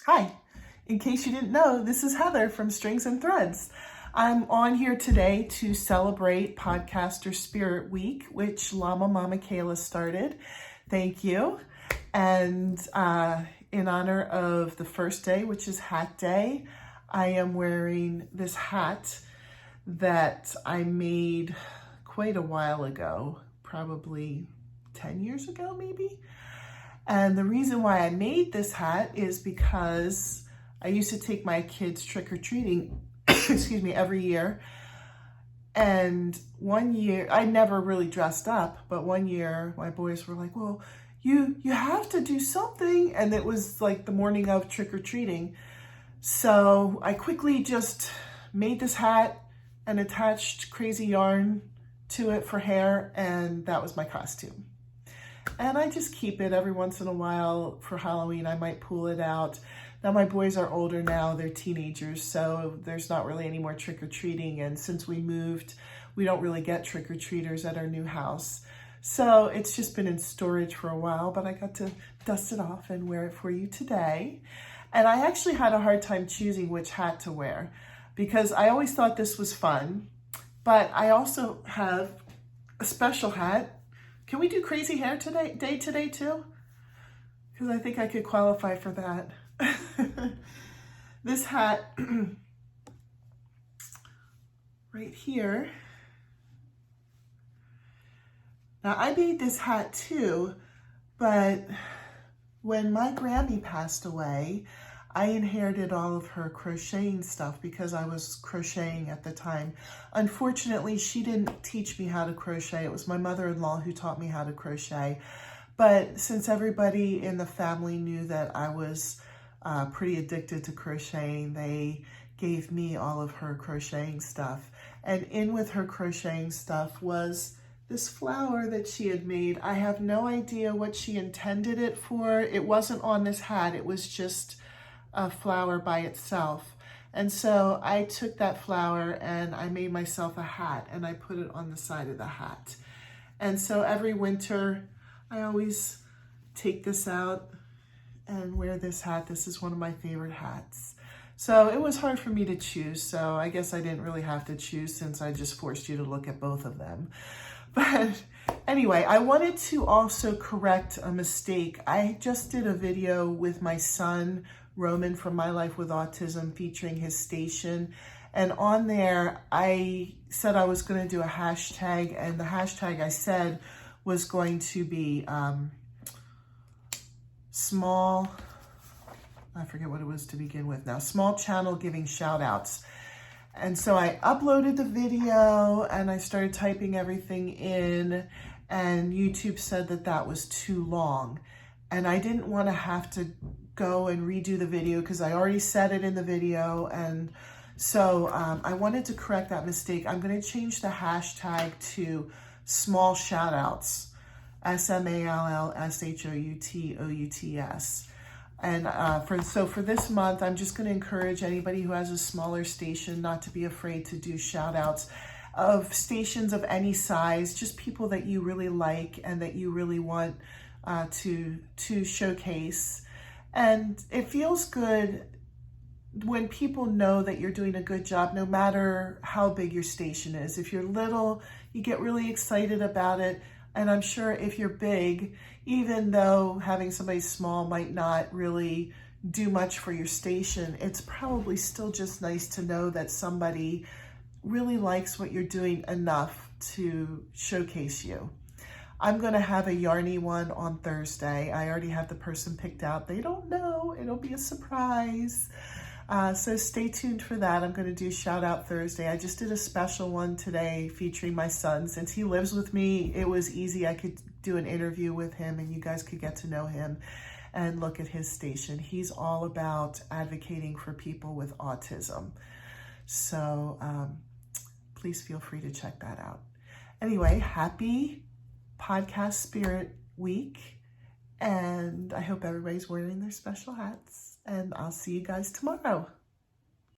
Hi, in case you didn't know, this is Heather from Strings and Threads. I'm on here today to celebrate Podcaster Spirit Week, which Llama Mama Kayla started. Thank you. And in honor of the first day, which is Hat Day, I am wearing this hat that I made quite a while ago, probably 10 years ago, maybe. And the reason why I made this hat is because I used to take my kids trick-or-treating, every year. And one year, I never really dressed up, but one year my boys were like, well, you have to do something. And it was like the morning of trick-or-treating. So I quickly just made this hat and attached crazy yarn to it for hair, and that was my costume. And I just keep it every once in a while. For Halloween, I might pull it out. Now my boys are older now, they're teenagers, so there's not really any more trick-or-treating. And since we moved, we don't really get trick-or-treaters at our new house. So it's just been in storage for a while, but I got to dust it off and wear it for you today. And I actually had a hard time choosing which hat to wear because I always thought this was fun, but I also have a special hat. Can we do crazy hair day today too? Because I think I could qualify for that. This hat right here. Now I made this hat too, but when my Grammy passed away, I inherited all of her crocheting stuff because I was crocheting at the time. Unfortunately, she didn't teach me how to crochet. It was my mother-in-law who taught me how to crochet. But since everybody in the family knew that I was pretty addicted to crocheting, they gave me all of her crocheting stuff. And in with her crocheting stuff was this flower that she had made. I have no idea what she intended it for. It wasn't on this hat. It was just a flower by itself. And so I took that flower and I made myself a hat and I put it on the side of the hat. And so every winter I always take this out and wear this hat. This is one of my favorite hats. So it was hard for me to choose. So I guess I didn't really have to choose since I just forced you to look at both of them. But anyway, I wanted to also correct a mistake. I just did a video with my son, Roman, from My Life with Autism, featuring his station. And on there, I said I was going to do a hashtag, and the hashtag I said was going to be small, I forget what it was to begin with now, small channel giving shout outs. And so I uploaded the video and I started typing everything in, and YouTube said that that was too long. And I didn't want to have to go and redo the video because I already said it in the video. And so I wanted to correct that mistake. I'm going to change the hashtag to small shout outs, SMALLSHOUTOUTS. And for this month, I'm just going to encourage anybody who has a smaller station not to be afraid to do shout outs of stations of any size, just people that you really like and that you really want to showcase. And it feels good when people know that you're doing a good job, no matter how big your station is. If you're little, you get really excited about it. And I'm sure if you're big, even though having somebody small might not really do much for your station, it's probably still just nice to know that somebody really likes what you're doing enough to showcase you. I'm going to have a yarny one on Thursday. I already have the person picked out. They don't know. It'll be a surprise. So stay tuned for that. I'm going to do Shout Out Thursday. I just did a special one today featuring my son. Since he lives with me, it was easy. I could do an interview with him and you guys could get to know him and look at his station. He's all about advocating for people with autism. So please feel free to check that out. Anyway, happy Podcast Spirit Week, and I hope everybody's wearing their special hats, and I'll see you guys tomorrow.